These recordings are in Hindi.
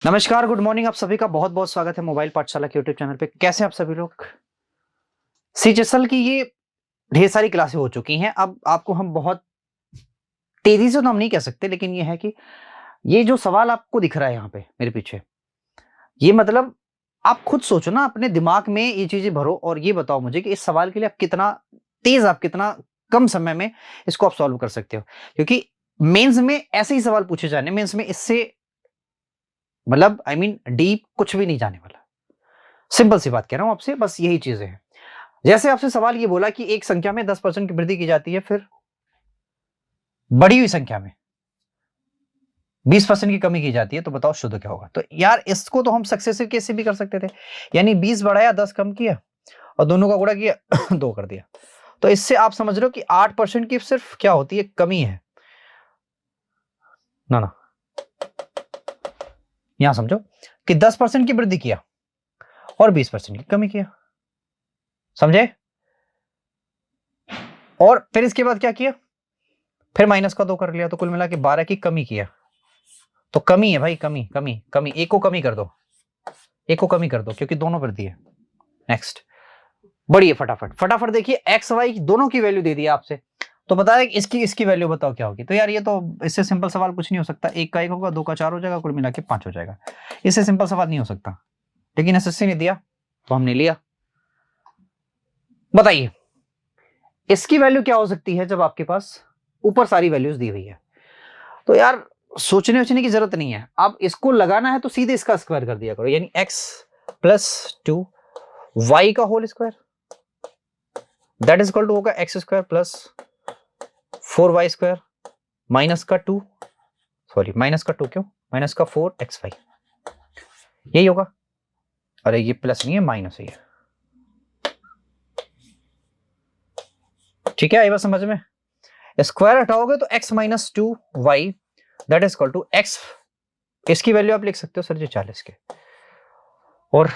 नमस्कार, गुड मॉर्निंग। आप सभी का बहुत बहुत स्वागत है मोबाइल पाठशाला के यूट्यूब चैनल पे। कैसे हैं आप सभी लोग? सीएचएसएल की ये ढेर सारी क्लासें हो चुकी हैं। अब आपको हम बहुत तेजी से तो हम नहीं कह सकते, लेकिन ये है कि ये जो सवाल आपको दिख रहा है यहाँ पे मेरे पीछे, ये मतलब आप खुद सोचो ना, अपने दिमाग में ये चीजें भरो और ये बताओ मुझे कि इस सवाल के लिए आप कितना कम समय में इसको आप सॉल्व कर सकते हो। क्योंकि मेंस में ऐसे ही सवाल पूछे जाने, मेंस में इससे मतलब डीप कुछ भी नहीं जाने वाला। सिंपल सी बात कह रहा हूं आपसे, बस यही चीजें हैं। जैसे आपसे सवाल ये बोला कि एक संख्या में 10% की वृद्धि की जाती है, फिर बड़ी हुई संख्या में 20% की कमी की जाती है, तो बताओ शुद्ध क्या होगा? तो यार इसको तो हम सक्सेसिव केस से भी कर सकते थे। यानी 20 बढ़ाया, 10 कम किया और दोनों का गुणा किया 2 कर दिया। तो इससे आप समझ रहे हो कि 8% की सिर्फ क्या होती है, कमी है ना ना। यहां समझो कि 10% की वृद्धि किया और 20% की कमी किया, समझे? और फिर इसके बाद क्या किया, फिर माइनस का 2 कर लिया, तो कुल मिला के 12 की कमी किया। तो कमी है भाई, कमी कमी कमी, एक को कमी कर दो, एक को कमी कर दो, क्योंकि दोनों वृद्धि है। नेक्स्ट बढ़िए, फटाफट फटाफट देखिए, एक्स वाई दोनों की वैल्यू दे दी आपसे, तो बताया इसकी इसकी वैल्यू बताओ क्या होगी। तो यार ये तो इससे सिंपल सवाल कुछ नहीं हो सकता। एक का एक होगा, दो का चार हो जाएगा, कुल मिला के 5 हो जाएगा। इससे सिंपल सवाल नहीं हो सकता, लेकिन एसएससी ने दिया तो हमने लिया। बताइए इसकी वैल्यू क्या हो सकती है जब आपके पास ऊपर सारी वैल्यूज दी हुई है। तो यार सोचने वोचने की जरूरत नहीं है, अब इसको लगाना है तो सीधे इसका स्क्वायर कर दिया करो, यानी x प्लस 2 वाई का whole square, that is equal to होगा x square plus 4 y square minus का 2, सॉरी माइनस का 2 क्यों, माइनस का 4 xy, यही होगा। अरे ये प्लस नहीं है, माइनस है ये। ठीक है, ये बात समझ में? स्क्वायर हटाओगे तो x minus 2y that is equal to x, इसकी वैल्यू आप लिख सकते हो सर जी 40 के, और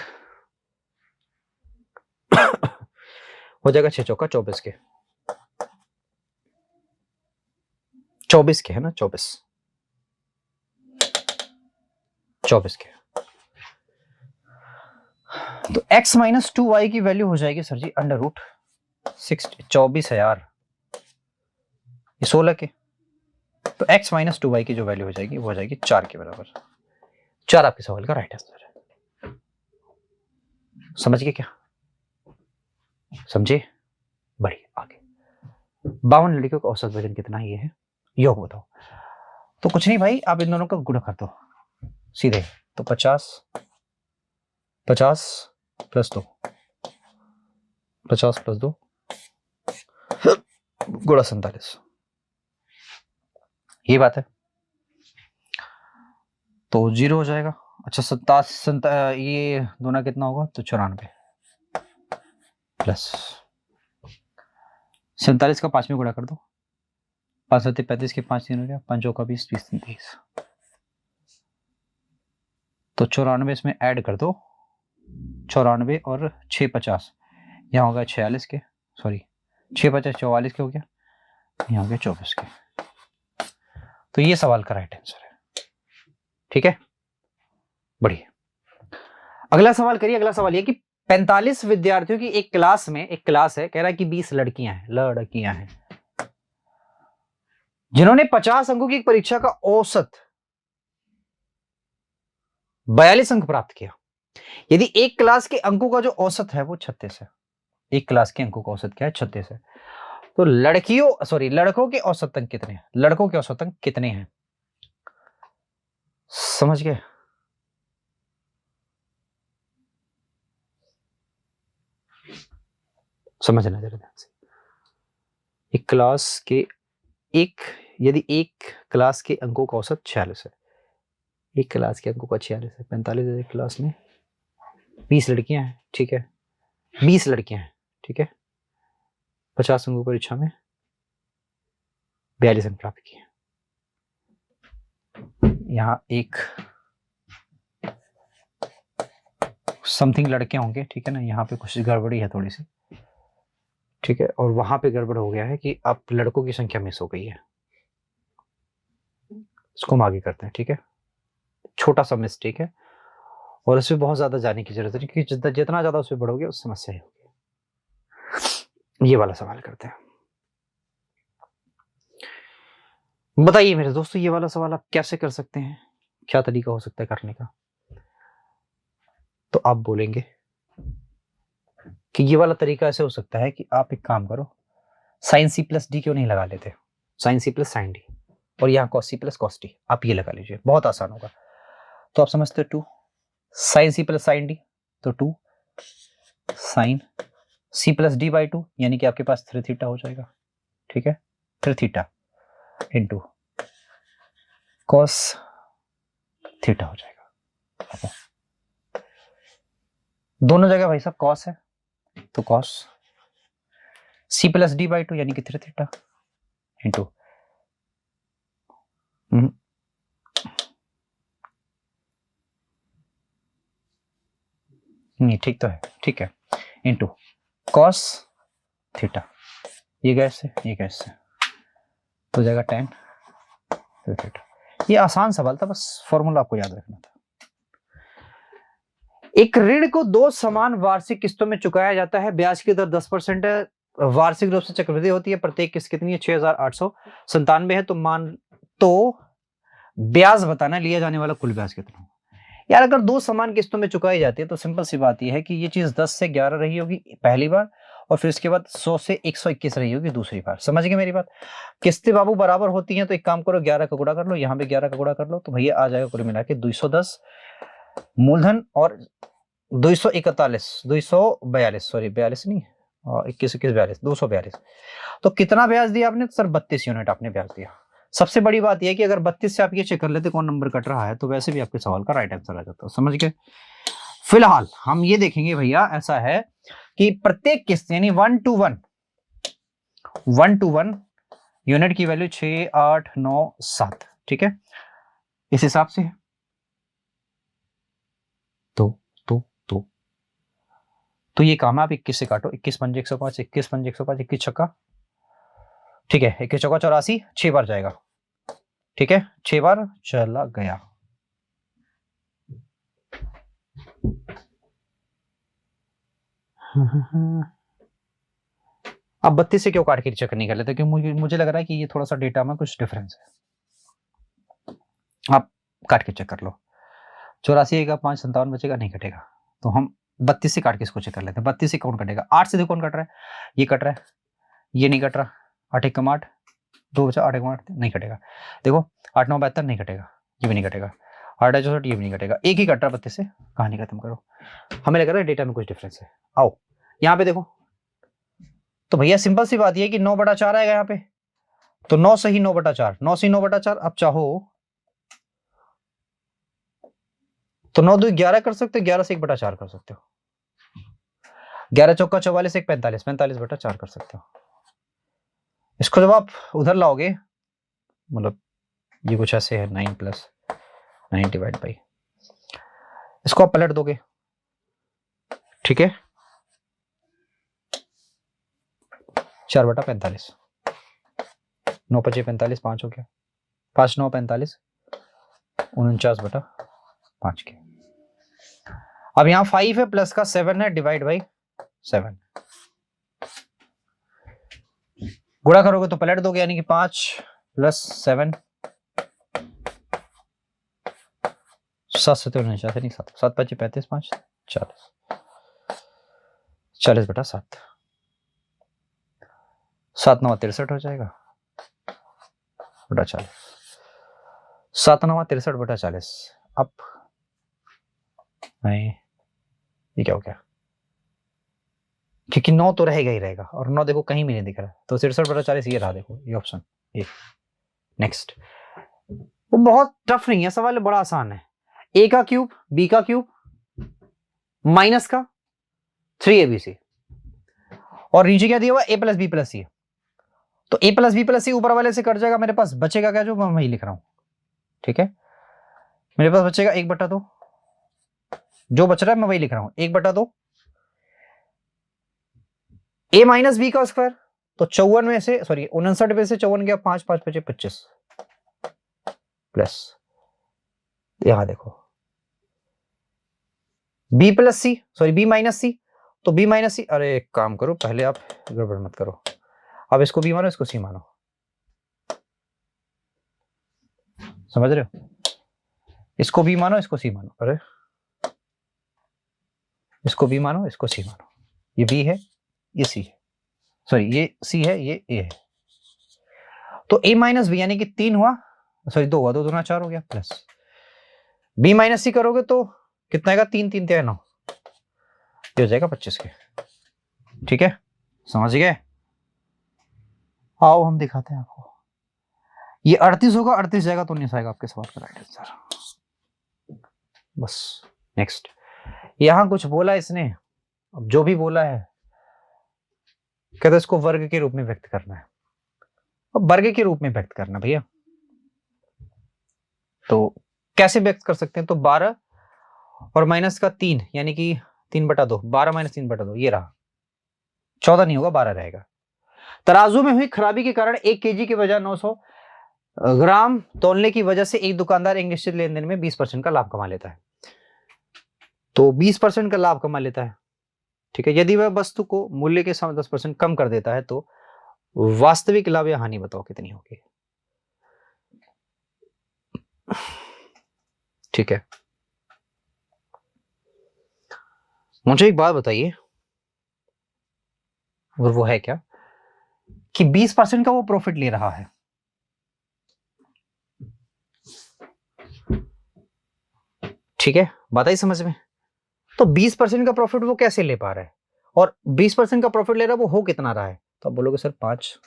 हो जाएगा 6 चौका 24 के, 24 के है ना, 24 24 के। तो x माइनस 2y की वैल्यू हो जाएगी सर जी अंडर रूट 24 है यार, ये 16 के। तो x माइनस 2y की जो वैल्यू हो जाएगी वो हो जाएगी 4 के बराबर। 4 आपके सवाल का राइट आंसर है। समझ गए क्या? समझे? बढ़िया, आगे 52 लड़कियों का औसत वजन कितना ये है, योग बताओ। तो कुछ नहीं भाई, आप इन दोनों का गुणा कर दो सीधे, तो 50 50 प्लस 2, 50 प्लस 2 गुणा 47, ये बात है। तो 0 हो जाएगा। अच्छा 27 ये दोनों कितना होगा, तो 94 प्लस 47 का 5 में गुणा कर दो, 5 सत्ते 35 के 5 3 हो गया, 5 का 20 20 3 30, तो 94 इसमें ऐड कर दो, 94 और 6 50, यहाँ होगा 46 के, सॉरी 6 50 44 के हो गया, यहाँ हो गया 24 के। तो ये सवाल का राइट आंसर है। ठीक है, बढ़िया। अगला सवाल करिए। अगला सवाल ये कि 45 विद्यार्थियों की एक क्लास में, एक क्लास है, कह रहा है कि 20 लड़कियां हैं जिन्होंने 50 अंकों की परीक्षा का औसत 42 अंक प्राप्त किया। यदि एक क्लास के अंकों का जो औसत है वो 36 है, एक क्लास के अंकों का औसत क्या है, 36 है, तो लड़कों के औसत अंक कितने हैं? लड़कों के औसत अंक कितने हैं? समझ गए? समझना जरा ध्यान से। एक क्लास के एक यदि एक क्लास के अंकों का औसत 46 है, एक क्लास के अंकों का 46 है, 45 है, एक क्लास में 20 लड़कियां हैं, ठीक है, 20 लड़कियां हैं, ठीक है, 50 अंकों परीक्षा में 42 अंक प्राप्त किए। यहाँ एक समथिंग लड़के होंगे, ठीक है ना, यहाँ पे कुछ गड़बड़ी है थोड़ी सी, ठीक है, और वहां पे गड़बड़ हो गया है कि अब लड़कों की संख्या मिस हो गई है, इसको हम आगे करते हैं, ठीक है, छोटा सा मिस्टेक है और इसमें बहुत ज्यादा जाने की जरूरत है, क्योंकि जितना ज्यादा उसमें बढ़ोगे उस समस्या होगी। ये वाला सवाल करते हैं। बताइए मेरे दोस्तों, ये वाला सवाल आप कैसे कर सकते हैं, क्या तरीका हो सकता है करने का? तो आप बोलेंगे कि ये वाला तरीका ऐसे हो सकता है कि आप एक काम करो, साइन सी प्लस डी क्यों नहीं लगा लेते, sine C plus sine D, और यहाँ cos C plus cos D, आप ये लगा लीजिए, बहुत आसान होगा। तो आप समझते हो 2 sine C plus sine D, तो 2 sine C plus D by 2, यानी कि आपके पास 3 थीटा हो जाएगा। ठीक है, 3 थीटा इंटू कॉस थीटा हो जाएगा। दोनों जगह भाई साहब कॉस है, तो cos C plus D by 2 यानी कि 3 थीटा इंटू नहीं, ठीक तो है, ठीक है, इंटू कॉस थीटा, ये गैस से ये गैस से, तो जाएगा tan थीटा। ये आसान सवाल था, बस फॉर्मूला आपको याद रखना था। एक ऋण को 2 समान वार्षिक किस्तों में चुकाया जाता है, ब्याज की दर 10% है, वार्षिक रूप से चक्रवृद्धि होती है, प्रत्येक किस्त कितनी है, 6897 है। तो ब्याज बताना, लिया जाने वाला कुल ब्याज कितना है। यार अगर 2 समान किस्तों में चुकाई जाती है तो सिंपल सी बात यह है कि ये चीज 10 से 11 रही होगी पहली बार, और फिर इसके बाद 100 से 121 रही होगी दूसरी बार। समझ गए मेरी बात? किस्तें बाबू बराबर होती हैं, तो एक काम करो 11 का गुणा कर लो, यहाँ पे 11 का गुणा कर लो, तो भैया आ जाएगा कुल मिला के 210 मूलधन और 242 सॉरी 42 नहीं, 21 42 242। तो कितना ब्याज दिया आपने? सर 32 यूनिट आपने ब्याज दिया। सबसे बड़ी बात यह है कि अगर 32 से आप ये चेक कर लेते कौन नंबर कट रहा है, तो वैसे भी आपके सवाल का राइट आंसर आ जाता है। समझ गए? फिलहाल हम ये देखेंगे भैया, ऐसा है कि प्रत्येक किस्त यानी 1 to 1 यूनिट की वैल्यू 6 8 9 7, ठीक है, इस हिसाब से है। तो ये काम है, आप 21 से काटो, 21 पंजे 105, 21 पंजे 105, 21 छक्का, ठीक है, 21 चौका 84, 6 बार जाएगा, ठीक है, 6 बार चला गया। अब 32 से क्यों काट के चेक नहीं कर लेते, क्योंकि मुझे लग रहा है कि ये थोड़ा सा डेटा में कुछ डिफरेंस है। आप काट के चेक कर लो, 84 का 5 57 बचेगा, नहीं कटेगा, तो हम 32 से काट के इसको चेक कर लेते हैं। 32 से कौन कटेगा? 8 से देखो कौन कट रहा है, ये कट रहा है, ये नहीं कट रहा, 8 1 8, 2 बचा, 8 1 8 नहीं कटेगा, देखो 8 9 72 नहीं कटेगा, ये भी नहीं कटेगा, 8 64 ये भी नहीं कटेगा, एक ही कट रहा 32 से। कहानी खत्म करो, हमें लग रहा है डेटा में कुछ डिफरेंस है। आओ यहाँ पे देखो, तो भैया सिंपल सी बात ये कि 9/4 आएगा यहाँ पे, तो 9 से ही 9/4, 9 से 9/4, अब चाहो तो 9 2 11 कर सकते हो, 11 से 1/4 कर सकते हो, 11 चौका 44, 1 45, 45/4 कर सकते हो। इसको जब आप उधर लाओगे, मतलब ये कुछ ऐसे है 9 + 9 डिवाइड बाई, इसको आप पलट दोगे, ठीक है, 4/45, 9 × 5 45, 5 हो गया, 5 9 45, 49/5 के। अब यहां 5 है, प्लस का 7 है, डिवाइड बाई 7, गुणा करोगे तो पलट दोगे, यानी कि 5 + 7, 7 से तो नहीं, 7 7 5 35 5 40, 40/7, 7 9 63 हो जाएगा बटा 40, 7 9 63/40। अब नहीं, ये क्या हो गया, क्योंकि 9 तो रहेगा ही रहेगा, और 9 देखो कहीं भी नहीं दिख रहा, तो 63/40 ये रहा, देखो ये ऑप्शन, ये नेक्स्ट। वो बहुत टफ नहीं है सवाल, बड़ा आसान है। a का क्यूब, b का क्यूब, माइनस का 3abc, और नीचे क्या दिया हुआ, a + b + c, तो a + b + c ऊपर वाले से कट जाएगा, मेरे पास बचेगा क्या, जो मैं वही लिख रहा हूं, ठीक है, मेरे पास बचेगा 1/2, जो बच रहा है मैं वही लिख रहा हूं, 1/2 a - b का स्क्वायर, तो 54 में से, सॉरी 59 में से 54 गया, 5 5 5 25 प्लस, यहां देखो बी प्लस सी, सॉरी बी माइनस सी, तो बी माइनस सी, अरे एक काम करो पहले आप गड़बड़ मत करो, अब इसको बी मानो इसको सी मानो, समझ रहे हो, इसको बी मानो इसको सी मानो, अरे इसको बी मानो इसको सी मानो, ये बी है ये सी है, सॉरी ये सी है ये ए है, तो ए माइनस बी यानी कि 3 हुआ, सॉरी 2 हुआ, 2 दूना 4 हो गया, प्लस बी माइनस सी करोगे तो कितना आएगा, 3 3 3 9, ये हो जाएगा 25 के, ठीक है, समझ गए। आओ हम दिखाते हैं आपको, ये 38 होगा, 38 जाएगा तो 19 आएगा आपके सवाल का राइट आंसर। बस नेक्स्ट, यहां कुछ बोला इसने, अब जो भी बोला है कहते इसको वर्ग के रूप में व्यक्त करना है, अब वर्ग के रूप में व्यक्त करना भैया, तो कैसे व्यक्त कर सकते हैं, तो 12 और माइनस का 3 यानी कि 3/2, 12 माइनस 3/2 ये रहा, 14 नहीं होगा 12 रहेगा। तराजू में हुई खराबी के कारण 1 केजी के बजाय 900 ग्राम तौलने की वजह से एक दुकानदार एक निश्चित लेन देन में 20% का लाभ कमा लेता है, तो 20% का लाभ कमा लेता है, ठीक है, यदि वह वस्तु को मूल्य के समय 10% कम कर देता है तो वास्तविक लाभ या हानि बताओ कितनी होगी, ठीक है। मुझे एक बात बताइए, और वो है क्या कि 20% का वो प्रॉफिट ले रहा है, ठीक है, बात आई समझ में, तो 20% का प्रॉफिट वो कैसे ले पा रहा है, और 20% का प्रॉफिट ले रहा है वो हो कितना रहा है, तो आप बोलोगे सर 5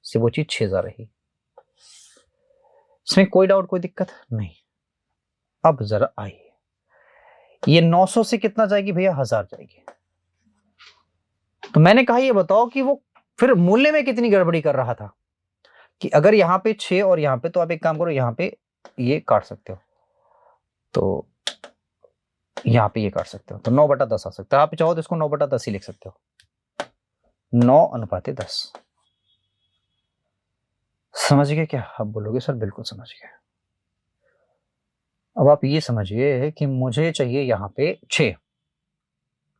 से वो चीज 6 जा रही, इसमें कोई डाउट कोई दिक्कत नहीं। अब जरा आइए, ये 900 से कितना जाएगी भैया, 1000 जाएगी, तो मैंने कहा ये बताओ कि वो फिर मूल्य में कितनी गड़बड़ी कर रहा था, कि अगर यहां पे 6 और यहां पे, तो आप एक काम करो यहां पे ये काट सकते हो, तो यहां पे ये काट सकते हो, तो 9/10 आ सकता है, आप चाहो तो इसको 9/10 ही लिख सकते हो, 9:10, समझ गए क्या, आप बोलोगे सर बिल्कुल समझ गए। अब आप ये समझिए कि मुझे चाहिए यहां पे 6,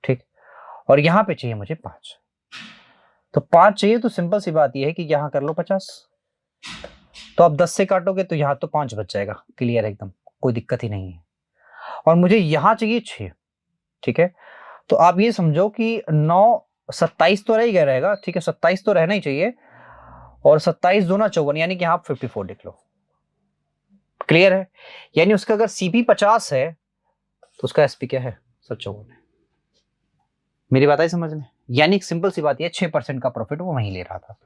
ठीक, और यहां पे चाहिए मुझे 5, तो 5 चाहिए, तो सिंपल सी बात यह है कि यहां कर लो 50, तो आप 10 से काटोगे तो यहां तो 5 बच जाएगा, क्लियर एकदम, कोई दिक्कत ही नहीं है, और मुझे यहां चाहिए 6, ठीक है, तो आप ये समझो कि 9 27 तो रह ही गया रहेगा, ठीक है, 27 तो रहना ही चाहिए, और 27 दूना 54 यानी कि आप 54 लिख लो, क्लियर है, यानी उसका अगर सीपी 50 है तो उसका एसपी क्या है सर 54 है, मेरी बात आई समझ में, यानी सिंपल सी बात है 6% का प्रॉफिट वो वहीं ले रहा था।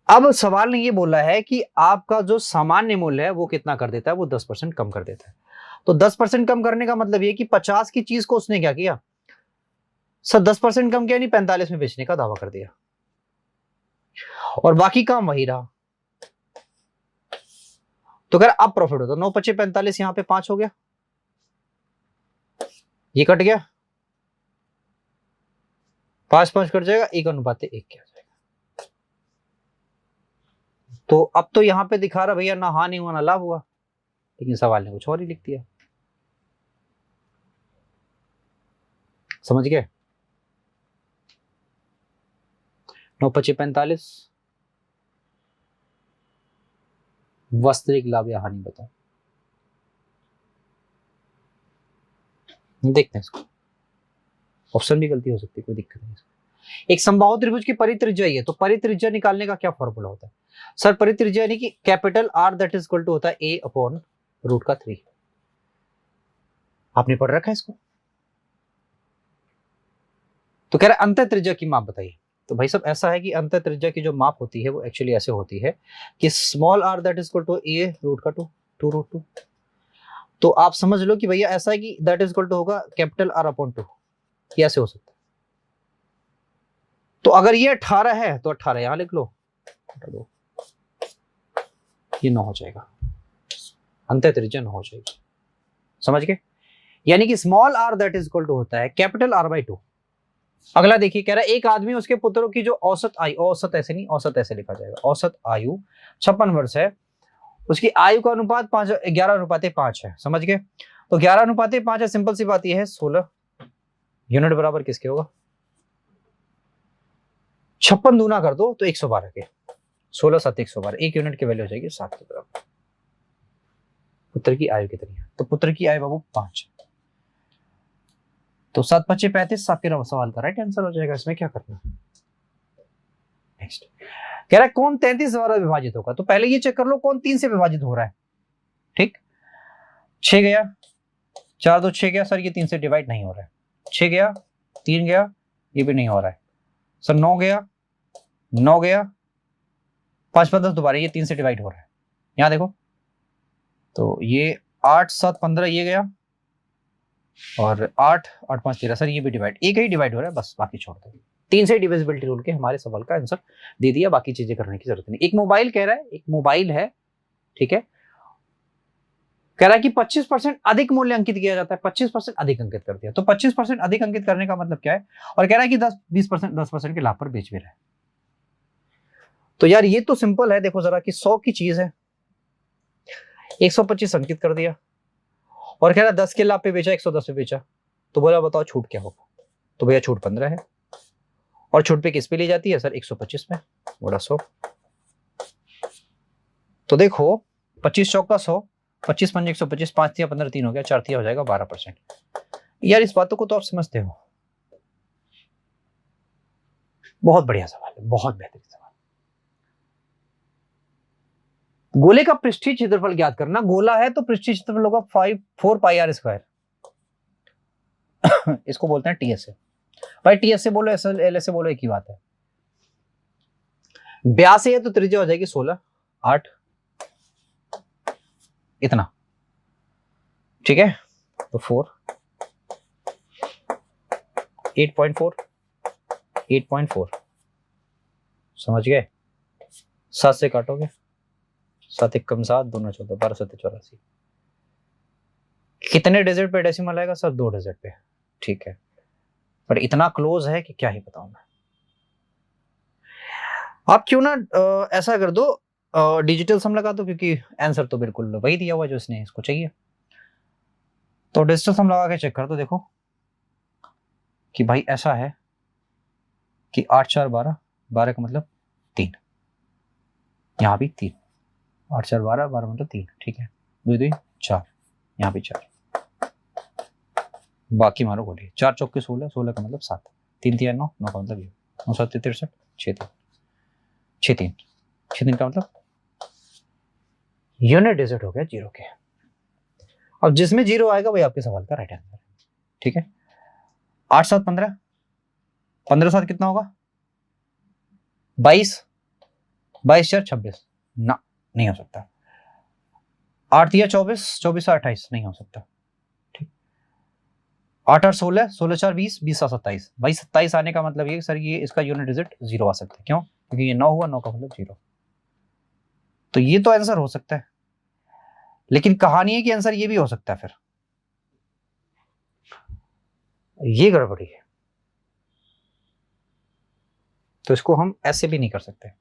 अब सवाल ने ये बोला है कि आपका जो सामान्य मूल्य है वो कितना कर देता है, वो 10% कम कर देता है, तो 10% कम करने का मतलब ये कि 50 की चीज को उसने क्या किया सर, 10% कम किया, नहीं 45 में बेचने का दावा कर दिया, और बाकी काम वही रहा, तो अगर अब प्रॉफिट होता 9 5 45, यहां पे 5 हो गया, ये कट गया, 5 5 कट जाएगा, 1:1 क्या जाएगा, तो अब तो यहां पे दिखा रहा भैया ना हानि हुआ ना लाभ हुआ, लेकिन सवाल ने कुछ और ही लिख दिया, समझ गए, 9 5 45, वास्तविक लाभ या हानि बताओ, देखते हैं इसको, ऑप्शन भी गलती हो सकती है, कोई दिक्कत नहीं। एक समबाहु त्रिभुज की परित्रिज्या है, तो परित्रिज्या निकालने का क्या फॉर्मूला होता है सर, परित्रिज्या यानी कि capital R that is equal to होता है a/√3, आपने पढ़ रखा है इसको, तो कह रहा है अंतः त्रिज्या की माप बताइए, तो भाई साहब ऐसा है कि अंतः त्रिज्या की जो माप होती है वो एक्चुअली ऐसे होती है कि small r that is equal to a√2, तो आप समझ लो कि भैया ऐसा है कि दैट इज इक्वल टू होगा कैपिटल r/2, ये ऐसे हो सकता है, तो अगर ये 18 है तो 18 यहां लिख लो, ये 9 हो जाएगा, अंतः त्रिज्या 9 हो जाएगी, समझ गए, यानी कि small r that is equal to होता है कैपिटल R/2। अगला देखिए, कह रहा है एक आदमी उसके पुत्रों की जो औसत आयु, औसत ऐसे नहीं, औसत ऐसे लिखा जाएगा, औसत आयु 56 वर्ष है, उसकी आयु का अनुपात 11:5 है, समझ गए। तो 11:5 है, सिंपल सी बात यह है 16 यूनिट बराबर किसके होगा, 56 दूना कर दो तो 112 के, 16 7 112, 1 यूनिट की वैल्यू हो जाएगी 7 के बराबर। पुत्र की आयु कितनी है, तो पुत्र की आयु बाबू 5, तो 7 5 35 आपके सवाल का राइट आंसर हो जाएगा। इसमें क्या करना है। नेक्स्ट कह रहा है कौन 33 द्वारा विभाजित होगा, तो पहले ये चेक कर लो कौन 3 से विभाजित हो रहा है। ठीक, 6 गया, 4 2 6 गया सर, ये 3 से डिवाइड नहीं हो रहा है। 6 गया, 3 गया, ये भी नहीं हो रहा है सर। 9 गया, 9 गया, 5 5 10 दोबारा, ये 3 से डिवाइड हो रहा है। यहां देखो, तो ये 8 7 15 ये गया, और 8 8 5 13 सर, ये भी डिवाइड, एक ही डिवाइड हो रहा है बस, बाकी छोड़ दो। 3 से डिविजिबिलिटी रूल के हमारे सवाल का आंसर दे दिया, बाकी चीजें करने की जरूरत नहीं। एक मोबाइल कह रहा है, एक मोबाइल है, ठीक है, कह रहा है कि 25% अधिक मूल्य अंकित किया जाता है, 25% अधिक अंकित कर दिया, तो 25% अधिक अंकित करने का मतलब क्या है, और कह रहा है कि 10% के लाभ पर बेच भी रहा है। तो यार ये तो सिंपल है, देखो जरा कि 100 की चीज है, 125 अंकित कर दिया, और कह रहा 10 के लाभ पे बेचा, 110 पे बेचा, तो बोला बताओ छूट क्या होगा, तो भैया छूट 15 है, और छूट पे किस पे ली जाती है सर, 125 पे, बड़ा 100। तो देखो 25 चौका 100, 25 पंजे 125, 5 तिया 15, 3 हो गया, 4 तिया हो जाएगा 12%। यार इस बातों को तो आप समझते हो। बहुत बढ़िया सवाल है, बहुत बेहतरीन सवाल। गोले का पृष्ठीय क्षेत्रफल ज्ञात करना, गोला है तो पृष्ठीय क्षेत्रफल होगा 4 पाई आर स्क्वायर। इसको बोलते हैं टीएसए। भाई टीएसए बोलो एलएसए बोलो, एक ही बात है। ब्यास है तो त्रिज्या हो जाएगी 16 8 इतना, ठीक है, तो 4 8.4 8.4, समझ गए। 7 से काटोगे, 7 1 कम 7, दोनों 14, 12 7 84। कितने डिजिट पे डेसिमल आएगा सर, 2 डिजिट पे, ठीक है, पर इतना क्लोज है कि क्या ही बताऊं मैं। आप क्यों ना ऐसा कर दो, डिजिटल सम लगा दो, क्योंकि आंसर तो बिल्कुल वही दिया हुआ जो इसने इसको चाहिए। तो डिजिटल सम लगा के चेक कर दो, देखो कि भाई ऐसा है कि 8 4 12, 12 का मतलब 3, यहाँ भी 3, 8 4 12, 12 मतलब 3, ठीक है, 2 2 4, यहाँ भी 4, बाकी मारो गोली, 4 चौके 16, 16 का मतलब 7, 3 3 9, 9 का मतलब ये, 9 7 63, 6 3 6 3 6 3 का मतलब यूनिट डिजिट हो गया 0 के। अब जिसमें 0 आएगा वही आपके सवाल का राइट आंसर है, ठीक है। 8 7 15, 15 7 कितना होगा, 22, 22 4 26, ना नहीं हो सकता। 8 3 24, 24 28, नहीं हो सकता, ठीक। 8 8 16, 16 4 20, 20 7 27, भाई 27 आने का मतलब ये सर, ये इसका यूनिट डिजिट 0 आ सकता है, क्यों, क्योंकि ये 9 हुआ, 9 का मतलब 0, तो ये तो आंसर हो सकता है। लेकिन कहानी है कि आंसर ये भी हो सकता है, फिर ये गड़बड़ी है, तो इसको हम ऐसे भी नहीं कर सकते,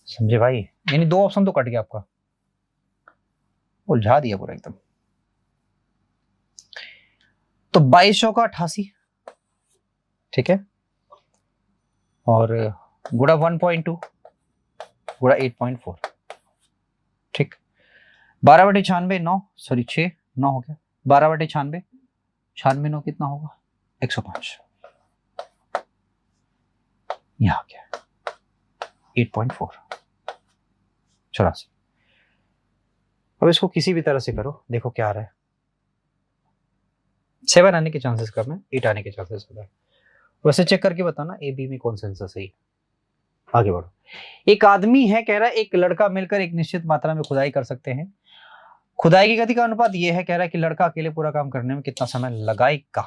समझे भाई। यानी 2 ऑप्शन तो कट गया आपका, उलझा दिया पूरा एकदम। तो 2200 का 88, ठीक है, और गुड़ा 1.2 गुड़ा 8.4, ठीक। 12/96 9, सॉरी 6 9 हो गया, 12/96 96 9 कितना होगा, 105, यहां आ गया 8.4 84। अब इसको किसी भी तरह से करो, देखो क्या आ रहा है। 7 आने के चांसेस कम है, 8 आने के चांसेस ज्यादा है। वैसे चेक करके बताना ए बी में कौन सा आंसर सही। आगे बढ़ो। एक आदमी है, कह रहा है एक लड़का मिलकर एक निश्चित मात्रा में खुदाई कर सकते हैं। खुदाई की गति का अनुपात यह है, कह रहा है कि लड़का अकेले पूरा काम करने में कितना समय लगाएगा।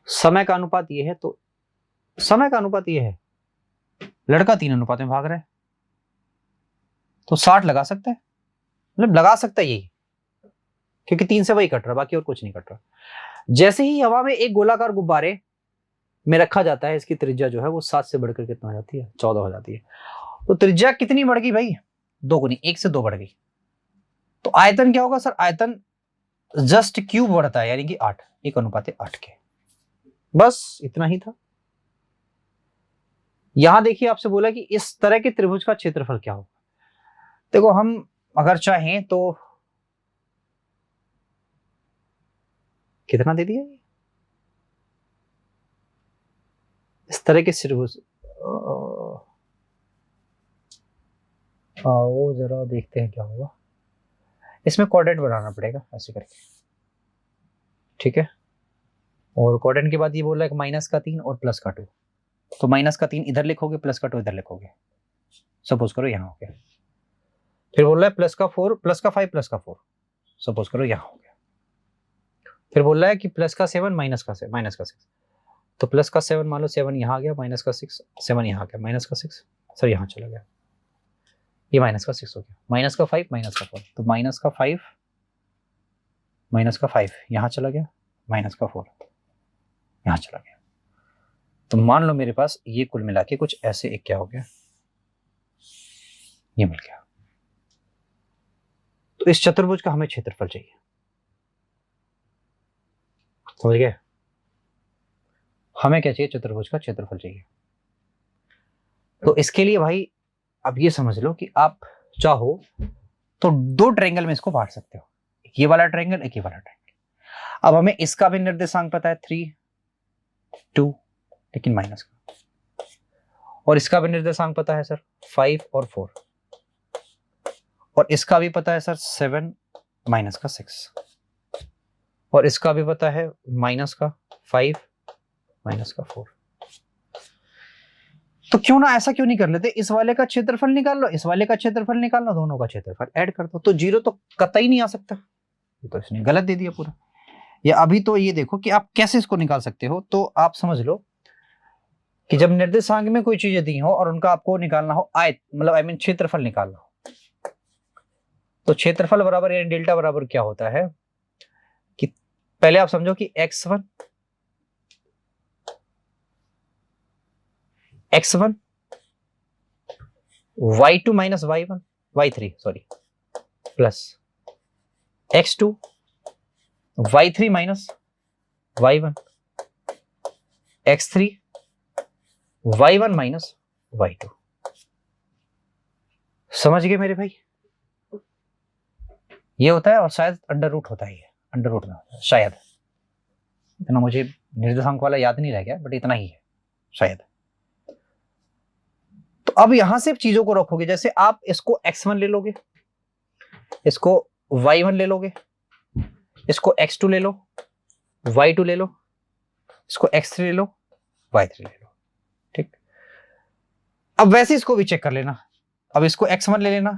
समय का अनुपात यह है, तो समय का अनुपात यह है, लड़का 3 अनुपात में भाग रहा है, तो 60 लगा सकता है, मतलब लगा सकता है यही, क्योंकि 3 से वही कट रहा, बाकी और कुछ नहीं कट रहा। जैसे ही हवा में एक गोलाकार गुब्बारे में रखा जाता है, इसकी त्रिज्या जो है वो 7 से बढ़कर कितना हो जाती है, 14 हो जाती है। तो त्रिज्या कितनी बढ़ गई भाई? 2 गुनी, 1 से 2 बढ़ गई। तो आयतन क्या होगा सर? आयतन जस्ट क्यूब बढ़ता है, यानी कि 8, 1:8 के। बस इतना ही था। यहां देखिए आपसे बोला कि इस तरह के त्रिभुज का क्षेत्रफल क्या होगा। देखो हम अगर चाहें तो कितना दे दिया इस तरह के त्रिभुज, वो जरा देखते हैं क्या होगा। इसमें क्वाड्रेंट बनाना पड़ेगा ऐसे करके, ठीक है। और क्वाड्रेंट के बाद ये बोल रहा है माइनस का 3 और प्लस का 2, तो माइनस का 3 इधर लिखोगे, प्लस का 2 इधर लिखोगे, सपोज करो यहाँ हो गया। फिर बोल रहा है प्लस का 4, प्लस का 5, प्लस का 4, सपोज करो यहाँ हो गया। फिर बोल रहा है कि प्लस का 7, माइनस का 6, तो प्लस का 7 मान लो, 7 यहाँ आ गया, माइनस का 6, 7 यहाँ आ गया, माइनस का 6 सर यहाँ चला गया, ये माइनस का 6 हो गया, माइनस का 5, माइनस का 4, तो माइनस का 5, माइनस का 5 यहाँ चला गया, माइनस का 4 यहाँ चला गया। तो मान लो मेरे पास ये कुल मिला के कुछ ऐसे एक क्या हो गया, ये मिल गया। तो इस चतुर्भुज का हमें क्षेत्रफल चाहिए, समझ गए? हमें क्या चाहिए? चतुर्भुज का क्षेत्रफल चाहिए। तो इसके लिए भाई अब ये समझ लो कि आप चाहो तो 2 ट्रायंगल में इसको बांट सकते हो, एक ये वाला ट्रायंगल, एक ये वाला ट्रायंगल। अब हमें इसका भी निर्देशांक पता है 3, 2, लेकिन माइनस का, और इसका भी निर्देशांक पता है सर 5 और 4, और इसका भी पता है सर 7, माइनस का 6, और इसका भी पता है माइनस का 5, माइनस का 4। तो क्यों ना ऐसा क्यों नहीं कर लेते, इस वाले का क्षेत्रफल निकाल लो, इस वाले का क्षेत्रफल निकाल लो, दोनों का क्षेत्रफल ऐड कर दो, तो 0 तो कतई नहीं आ सकता। ये तो इसने गलत दे दिया पूरा। या अभी तो ये देखो कि आप कैसे इसको निकाल सकते हो। तो आप समझ लो कि जब निर्देशांक में कोई चीजें दी हो और उनका आपको निकालना हो आयत, मतलब आई मीन क्षेत्रफल निकालना हो, तो क्षेत्रफल बराबर यानी डेल्टा बराबर क्या होता है कि पहले आप समझो कि x1 y2 minus y3 sorry, plus x2 y3 minus y1, x3 y1 minus y2। समझ गए मेरे भाई? ये होता है, और शायद अंडर रूट होता है, ये अंडर रूट में होता है शायद, इतना मुझे निर्देशांक वाला याद नहीं रह गया, बट इतना ही है शायद। तो अब यहां से चीजों को रखोगे, जैसे आप इसको x1 ले लोगे, इसको y1 ले लोगे, इसको x2 ले लो, y2 ले लो, इसको x3 ले लो, y3 ले लो, ठीक। अब वैसे इसको भी चेक कर लेना, अब इसको x1 ले लेना,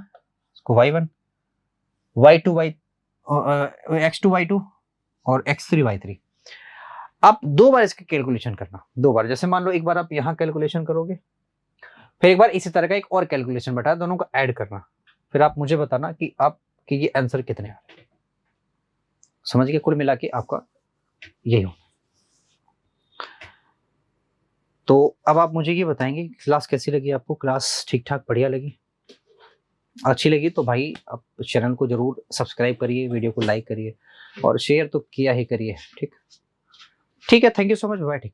इसको y1, y2 x2 y2 और x3 y3। आप 2 बार इसकी कैलकुलेशन करना, 2 बार। जैसे मान लो एक बार आप यहां कैलकुलेशन करोगे, फिर एक बार इसी तरह का एक और कैलकुलेशन बैठा, दोनों को ऐड करना, फिर आप मुझे बताना कि आपके ये आंसर कितने आ रहे हैं। समझ गए? कुल मिला के आपका यही हो। तो अब आप मुझे ये बताएंगे क्लास कैसी लगी आपको? क्लास ठीक ठाक बढ़िया लगी? अच्छी लगी तो भाई आप चैनल को जरूर सब्सक्राइब करिए, वीडियो को लाइक करिए और शेयर तो किया ही करिए, ठीक। ठीक है, thank you so much, bye, ठीक है।